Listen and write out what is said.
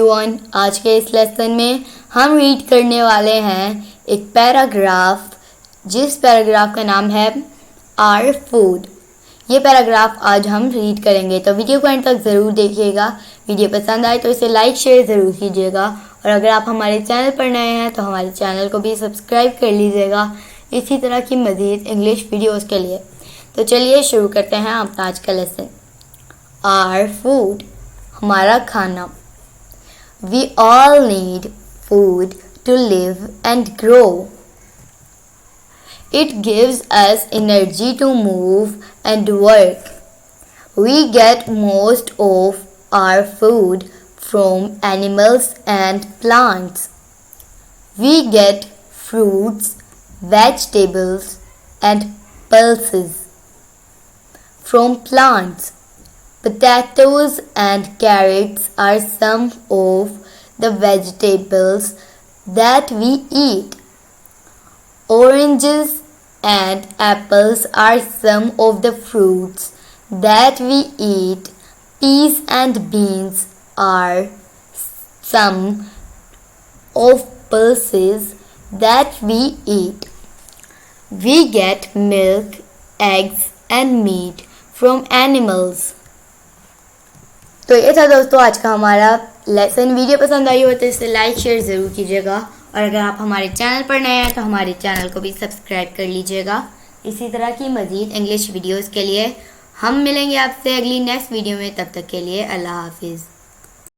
Everyone, आज के इस लेसन में हम रीड करने वाले हैं एक पैराग्राफ, जिस पैराग्राफ का नाम है आर फूड। ये पैराग्राफ आज हम रीड करेंगे, तो वीडियो को एंड तक ज़रूर देखिएगा। वीडियो पसंद आए तो इसे लाइक शेयर ज़रूर कीजिएगा, और अगर आप हमारे चैनल पर नए हैं तो हमारे चैनल को भी सब्सक्राइब कर लीजिएगा इसी तरह की मज़ीद इंग्लिश वीडियोस के लिए। तो चलिए शुरू करते हैं अपना आज का लेसन। आर फूड, हमारा खाना। We all need food to live and grow. It gives us energy to move and work. We get most of our food from animals and plants. We get fruits, vegetables, and pulses from plants. Potatoes and carrots are some of the vegetables that we eat. Oranges and apples are some of the fruits that we eat. Peas and beans are some of pulses that we eat. We get milk, eggs and meat from animals. तो ये था दोस्तों आज का हमारा lesson. Video पसंद आई हो तो इसे लाइक शेयर ज़रूर कीजिएगा, और अगर आप हमारे चैनल पर नए हैं तो हमारे चैनल को भी सब्सक्राइब कर लीजिएगा इसी तरह की मज़ीद इंग्लिश वीडियोस के लिए। हम मिलेंगे आपसे अगली नेक्स्ट वीडियो में, तब तक के लिए अल्लाह हाफिज़।